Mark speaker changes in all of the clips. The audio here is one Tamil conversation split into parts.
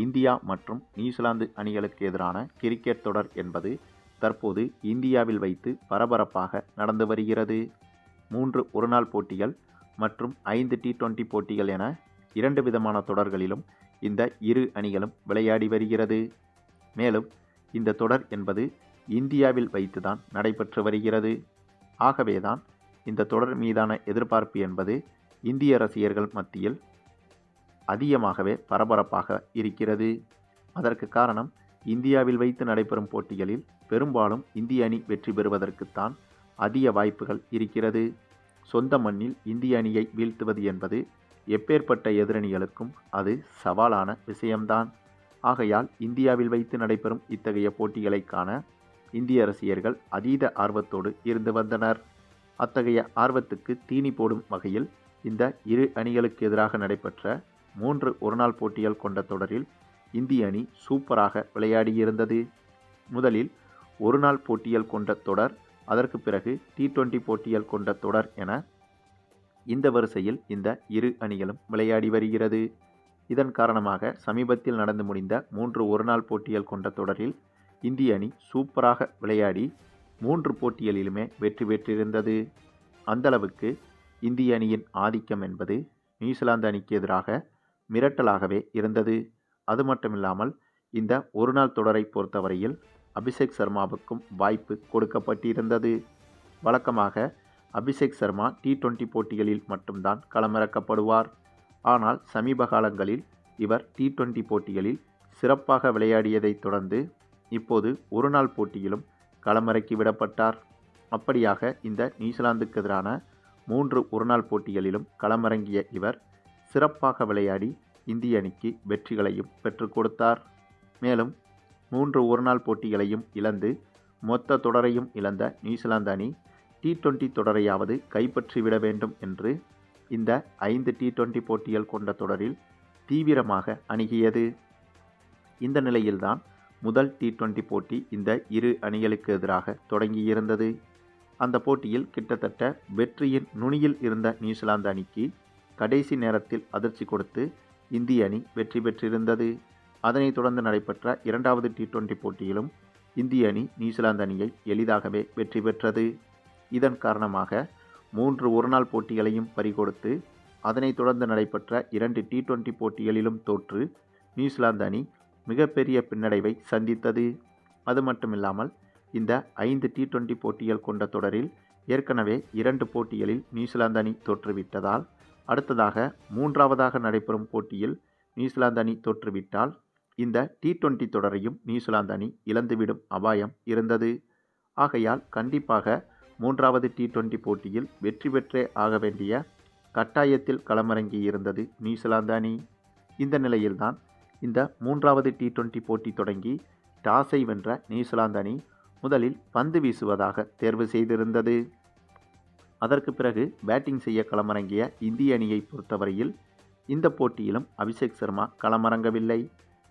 Speaker 1: இந்தியா மற்றும் நியூசிலாந்து அணிகளுக்கு எதிரான கிரிக்கெட் தொடர் என்பது தற்போது இந்தியாவில் வைத்து பரபரப்பாக நடந்து வருகிறது. 3 ஒருநாள் போட்டிகள் மற்றும் 5 T20 போட்டிகள் என 2 விதமான தொடர்களிலும் இந்த இரு அணிகளும் விளையாடி வருகிறது. மேலும் இந்த தொடர் என்பது இந்தியாவில் வைத்துதான் நடைபெற்று வருகிறது. ஆகவேதான் இந்த தொடர் மீதான எதிர்பார்ப்பு என்பது இந்திய ரசிகர்கள் மத்தியில் அதிகமாகவே பரபரப்பாக இருக்கிறது. அதற்கு காரணம், இந்தியாவில் வைத்து நடைபெறும் போட்டிகளில் பெரும்பாலும் இந்திய அணி வெற்றி பெறுவதற்குத்தான் அதிக வாய்ப்புகள் இருக்கிறது. சொந்த மண்ணில் இந்திய அணியை வீழ்த்துவது என்பது எப்பேற்பட்ட எதிரணிகளுக்கும் அது சவாலான விஷயம்தான். ஆகையால் இந்தியாவில் வைத்து நடைபெறும் இத்தகைய போட்டிகளை காண இந்திய ரசிகர்கள் அதீத ஆர்வத்தோடு இருந்து வந்தனர். அத்தகைய ஆர்வத்துக்கு தீனி போடும் வகையில் இந்த இரு அணிகளுக்கு எதிராக நடைபெற்ற 3 ஒருநாள் போட்டிகள் கொண்ட தொடரில் இந்திய அணி சூப்பராக விளையாடியிருந்தது. முதலில் ஒருநாள் போட்டிகள் கொண்ட தொடர், அதற்கு பிறகு T20 போட்டிகள் கொண்ட தொடர் என இந்த வரிசையில் இந்த இரு அணிகளும் விளையாடி வருகிறது. இதன் காரணமாக சமீபத்தில் நடந்து முடிந்த 3 ஒருநாள் போட்டிகள் கொண்ட தொடரில் இந்திய அணி சூப்பராக விளையாடி 3 போட்டிகளிலுமே வெற்றி பெற்றிருந்தது. அந்தளவுக்கு இந்திய அணியின் ஆதிக்கம் என்பது நியூசிலாந்து அணிக்கு எதிராக மிரட்டலாகவே இருந்தது. அது மட்டுமில்லாமல் இந்த ஒருநாள் தொடரை பொறுத்தவரையில் அபிஷேக் சர்மாவுக்கும் வாய்ப்பு கொடுக்கப்பட்டிருந்தது. வழக்கமாக அபிஷேக் சர்மா T20 போட்டிகளில் மட்டும்தான் களமிறக்கப்படுவார். ஆனால் சமீப காலங்களில் இவர் T20 போட்டிகளில் சிறப்பாக விளையாடியதை தொடர்ந்து இப்போது ஒருநாள் போட்டியிலும் களமிறக்கி விடப்பட்டார். அப்படியாக இந்த நியூசிலாந்துக்கு எதிரான 3 ஒருநாள் போட்டிகளிலும் களமிறங்கிய இவர் சிறப்பாக விளையாடி இந்திய அணிக்கு வெற்றிகளையும் பெற்றுக் கொடுத்தார். மேலும் 3 ஒருநாள் போட்டிகளையும் இழந்து மொத்த தொடரையும் இழந்த நியூசிலாந்து அணி T20 தொடரையாவது கைப்பற்றிவிட வேண்டும் என்று இந்த 5 T20 போட்டிகள் கொண்ட தொடரில் தீவிரமாக அணுகியது. இந்த நிலையில்தான் முதல் T20 போட்டி இந்த இரு அணிகளுக்கு எதிராக தொடங்கியிருந்தது. அந்த போட்டியில் கிட்டத்தட்ட வெற்றியின் நுனியில் இருந்த நியூசிலாந்து அணிக்கு கடைசி நேரத்தில் அதிர்ச்சி கொடுத்து இந்திய அணி வெற்றி பெற்றிருந்தது. அதனைத் தொடர்ந்து நடைபெற்ற 2வது T20 போட்டியிலும் இந்திய அணி நியூசிலாந்து அணியை எளிதாகவே வெற்றி பெற்றது. இதன் காரணமாக 3 ஒருநாள் போட்டிகளையும் பறிகொடுத்து அதனைத் தொடர்ந்து நடைபெற்ற 2 T20 போட்டிகளிலும் தோற்று நியூசிலாந்து அணி மிகப்பெரிய பின்னடைவை சந்தித்தது. அது மட்டுமில்லாமல் இந்த 5 T20 போட்டிகள் கொண்ட தொடரில் ஏற்கனவே 2 போட்டிகளில் நியூசிலாந்து அணி தோற்றுவிட்டதால் அடுத்ததாக 3வதாக நடைபெறும் போட்டியில் நியூசிலாந்து அணி தோற்றுவிட்டால் இந்த T20 தொடரையும் நியூசிலாந்து அணி இழந்துவிடும் அபாயம் இருந்தது. ஆகையால் கண்டிப்பாக 3வது T20 போட்டியில் வெற்றி பெற்றே ஆக வேண்டிய கட்டாயத்தில் களமிறங்கி இருந்தது நியூசிலாந்து அணி. இந்த நிலையில்தான் இந்த 3வது T20 போட்டி தொடங்கி டாஸை வென்ற நியூசிலாந்து அணி முதலில் பந்து வீசுவதாக தேர்வு செய்திருந்தது. அதற்கு பிறகு பேட்டிங் செய்ய களமிறங்கிய இந்திய அணியை பொறுத்தவரையில் இந்த போட்டியிலும் அபிஷேக் சர்மா களமிறங்கவில்லை.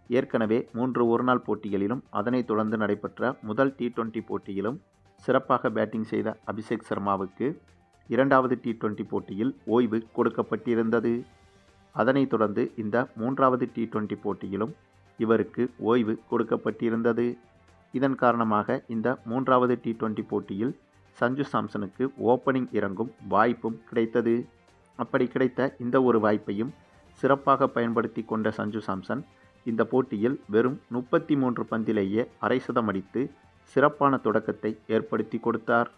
Speaker 1: ஏற்கனவே 3 ஒருநாள் போட்டிகளிலும் அதனைத் தொடர்ந்து நடைபெற்ற முதல் T20 போட்டியிலும் சிறப்பாக பேட்டிங் செய்த அபிஷேக் சர்மாவுக்கு 2வது T20 போட்டியில் ஓய்வு கொடுக்கப்பட்டிருந்தது. அதனைத் தொடர்ந்து இந்த 3வது T20 போட்டியிலும் இவருக்கு ஓய்வு கொடுக்கப்பட்டிருந்தது. இதன் காரணமாக இந்த 3வது T20 போட்டியில் சஞ்சு சாம்சனுக்கு ஓப்பனிங் இறங்கும் வாய்ப்பும் கிடைத்தது. அப்படி கிடைத்த இந்த ஒரு வாய்ப்பையும் சிறப்பாக பயன்படுத்தி கொண்ட சஞ்சு சாம்சன் இந்த போட்டியில் வெறும் 33 பந்திலேயே அரை சதம் அடித்து சிறப்பான தொடக்கத்தை ஏற்படுத்தி கொடுத்தார்.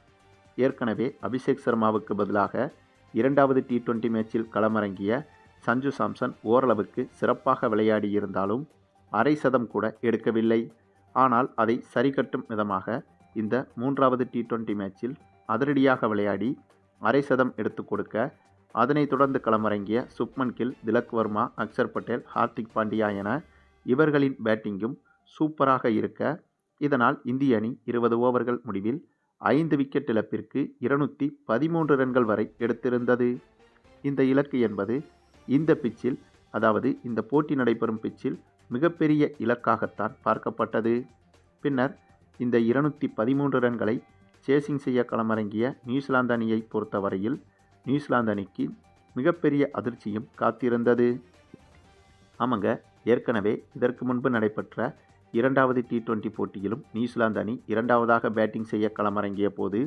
Speaker 1: ஏற்கனவே அபிஷேக் சர்மாவுக்கு பதிலாக 2வது T20 மேட்சில் களமிறங்கிய சஞ்சு சாம்சன் ஓரளவுக்கு சிறப்பாக விளையாடி இருந்தாலும் அரை சதம் கூட எடுக்கவில்லை. ஆனால் அதை சரிகட்டும் விதமாக இந்த 3வது T20 மேட்சில் அதிரடியாக விளையாடி அரை சதம் எடுத்து கொடுக்க அதனைத் தொடர்ந்து களமிறங்கிய சுப்மன் கில், திலக் வர்மா, அக்சர் பட்டேல், ஹார்திக் பாண்டியா என இவர்களின் பேட்டிங்கும் சூப்பராக இருக்க இதனால் இந்திய அணி 20 ஓவர்கள் முடிவில் 5 விக்கெட் இழப்பிற்கு 213 ரன்கள் வரை எடுத்திருந்தது. இந்த இலக்கு என்பது இந்த பிச்சில், அதாவது இந்த போட்டி நடைபெறும் பிச்சில் மிகப்பெரிய இலக்காகத்தான் பார்க்கப்பட்டது. பின்னர் இந்த 213 ரன்களை சேசிங் செய்ய களமிறங்கிய நியூசிலாந்து அணியை பொறுத்தவரையில் நியூசிலாந்து அணிக்கு மிகப்பெரிய அதிர்ச்சியும் காத்திருந்தது. ஆமாங்க, ஏற்கனவே இதற்கு முன்பு நடைபெற்ற 2வது T20 போட்டியிலும் நியூசிலாந்து அணி 2வதாக பேட்டிங் செய்ய களமிறங்கிய போது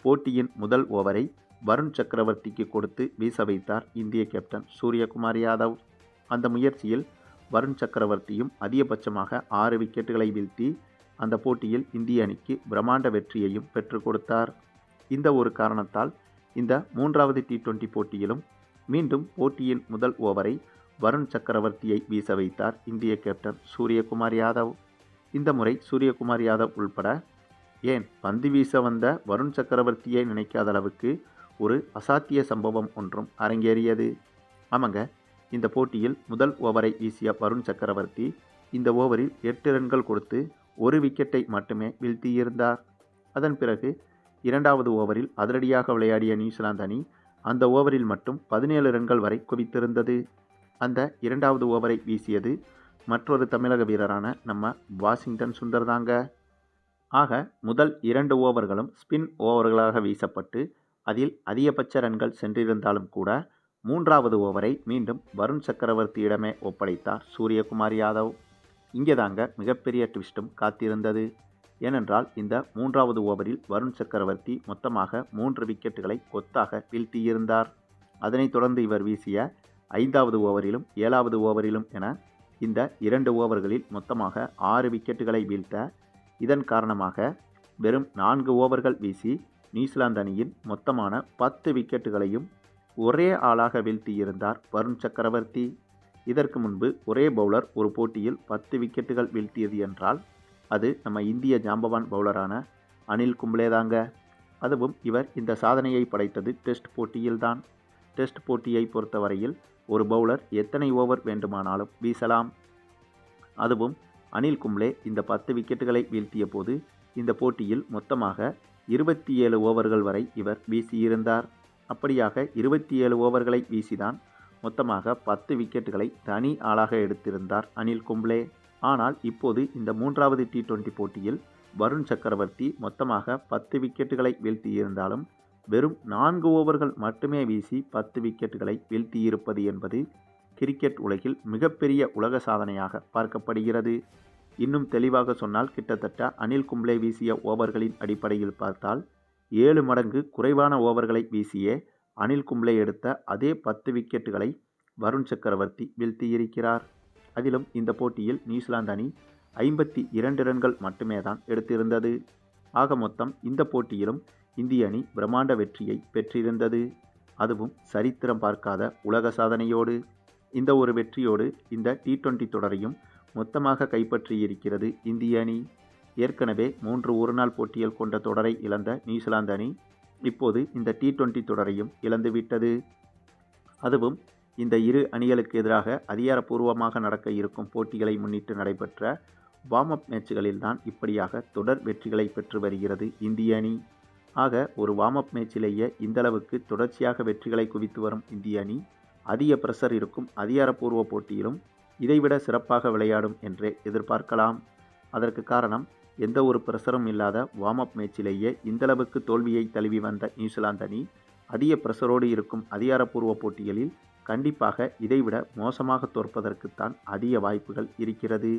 Speaker 1: போட்டியின் முதல் ஓவரை வருண் சக்கரவர்த்திக்கு கொடுத்து வீச வைத்தார் இந்திய கேப்டன் சூரியகுமார் யாதவ். அந்த முயற்சியில் வருண் சக்கரவர்த்தியும் அதிகபட்சமாக 6 விக்கெட்டுகளை வீழ்த்தி அந்த போட்டியில் இந்திய அணிக்கு பிரம்மாண்ட வெற்றியையும் பெற்றுக் கொடுத்தார். இந்த ஒரு காரணத்தால் இந்த 3வது T20 போட்டியிலும் மீண்டும் போட்டியின் முதல் ஓவரை வருண் சக்கரவர்த்தியை வீச வைத்தார் இந்திய கேப்டன் சூரியகுமார் யாதவ். இந்த முறை சூரியகுமார் யாதவ் உள்பட ஏன் பந்து வீச வந்த வருண் சக்கரவர்த்தியை நினைக்காத அளவுக்கு ஒரு அசாத்திய சம்பவம் ஒன்றும் அரங்கேறியது. ஆமாங்க, இந்த போட்டியில் முதல் ஓவரை வீசிய வருண் சக்கரவர்த்தி இந்த ஓவரில் 8 ரன்கள் கொடுத்து 1 விக்கெட்டை மட்டுமே வீழ்த்தியிருந்தார். அதன் பிறகு 2வது ஓவரில் அதிரடியாக விளையாடிய நியூசிலாந்து அணி அந்த ஓவரில் மட்டும் 17 ரன்கள் வரை குவித்திருந்தது. அந்த 2வது ஓவரை வீசியது மற்றொரு தமிழக வீரரான நம்ம வாஷிங்டன் சுந்தர் தாங்க. ஆக முதல் 2 ஓவர்களும் ஸ்பின் ஓவர்களாக வீசப்பட்டு அதில் அதிகபட்ச ரன்கள் சென்றிருந்தாலும் கூட 3வது ஓவரை மீண்டும் வருண் சக்கரவர்த்தியிடமே ஒப்படைத்தார் சூரியகுமார் யாதவ். இங்கே தாங்க மிகப்பெரிய ட்விஸ்டும் காத்திருந்தது. ஏனென்றால் இந்த 3வது ஓவரில் வருண் சக்கரவர்த்தி மொத்தமாக 3 விக்கெட்டுகளை கொத்தாக வீழ்த்தியிருந்தார். அதனைத் தொடர்ந்து இவர் வீசிய 5வது ஓவரிலும் 7வது ஓவரிலும் என இந்த 2 ஓவர்களில் மொத்தமாக 6 விக்கெட்டுகளை வீழ்த்த, இதன் காரணமாக வெறும் 4 ஓவர்கள் வீசி நியூசிலாந்து அணியின் மொத்தமான 10 விக்கெட்டுகளையும் ஒரே ஆளாக வீழ்த்தியிருந்தார் வருண் சக்கரவர்த்தி. இதற்கு முன்பு ஒரே பவுலர் ஒரு போட்டியில் 10 விக்கெட்டுகள் வீழ்த்தியது என்றால் அது நம்ம இந்திய ஜாம்பவான் பவுலரான அனில் கும்ளே தாங்க. அதுவும் இவர் இந்த சாதனையை படைத்தது டெஸ்ட் போட்டியில்தான். டெஸ்ட் போட்டியை பொறுத்தவரையில் ஒரு பவுலர் எத்தனை ஓவர் வேண்டுமானாலும் வீசலாம். அதுவும் அனில் கும்ளே இந்த 10 விக்கெட்டுகளை வீழ்த்திய போது இந்த போட்டியில் மொத்தமாக 27 ஓவர்கள் வரை இவர் வீசியிருந்தார். அப்படியாக 27 ஓவர்களை வீசிதான் மொத்தமாக 10 விக்கெட்டுகளை தனி ஆளாக எடுத்திருந்தார் அனில் கும்ளே. ஆனால் இப்போது இந்த 3வது T20 போட்டியில் வருண் சக்கரவர்த்தி மொத்தமாக 10 விக்கெட்டுகளை வீழ்த்தியிருந்தாலும் வெறும் 4 ஓவர்கள் மட்டுமே வீசி 10 விக்கெட்டுகளை வீழ்த்தியிருப்பது என்பது கிரிக்கெட் உலகில் மிகப்பெரிய உலக சாதனையாக பார்க்கப்படுகிறது. இன்னும் தெளிவாக சொன்னால் கிட்டத்தட்ட அனில் கும்ளே வீசிய ஓவர்களின் அடிப்படையில் பார்த்தால் 7 மடங்கு குறைவான ஓவர்களை வீசியே அனில் கும்ளே எடுத்த அதே 10 விக்கெட்டுகளை வருண் சக்கரவர்த்தி வீழ்த்தியிருக்கிறார். அதிலும் இந்த போட்டியில் நியூசிலாந்து அணி 52 ரன்கள் மட்டுமே தான் எடுத்திருந்தது. ஆக மொத்தம் இந்த போட்டியிலும் இந்திய அணி பிரம்மாண்ட வெற்றியை பெற்றிருந்தது. அதுவும் சரித்திரம் பார்க்காத உலக சாதனையோடு. இந்த ஒரு வெற்றியோடு இந்த T20 தொடரையும் மொத்தமாக கைப்பற்றியிருக்கிறது இந்திய அணி. ஏற்கனவே 3 ஒருநாள் போட்டிகள் கொண்ட தொடரை இழந்த நியூசிலாந்து அணி இப்போது இந்த T20 தொடரையும் இழந்துவிட்டது. அதுவும் இந்த இரு அணிகளுக்கு எதிராக அதிகாரப்பூர்வமாக நடக்க இருக்கும் போட்டிகளை முன்னிட்டு நடைபெற்ற வார்ம் அப் மேட்சுகளில்தான் இப்படியாக தொடர் வெற்றிகளை பெற்று வருகிறது இந்திய அணி. ஆக ஒரு வார்ம் அப் மேட்சிலேயே இந்தளவுக்கு தொடர்ச்சியாக வெற்றிகளை குவித்து வரும் இந்திய அணி அதிக பிரஷர் இருக்கும் அதிகாரப்பூர்வ போட்டியிலும் இதைவிட சிறப்பாக விளையாடும் என்றே எதிர்பார்க்கலாம். அதற்கு காரணம் எந்த ஒரு பிரஷரும் இல்லாத வார்ம் அப் மேட்சிலேயே இந்தளவுக்கு தோல்வியை தழுவி வந்த நியூசிலாந்து அணி அதிக பிரஷரோடு இருக்கும் அதிகாரப்பூர்வ போட்டிகளில் கண்டிப்பாக இதைவிட மோசமாக தோற்பதற்குத்தான் அதிக வாய்ப்புகள் இருக்கிறது.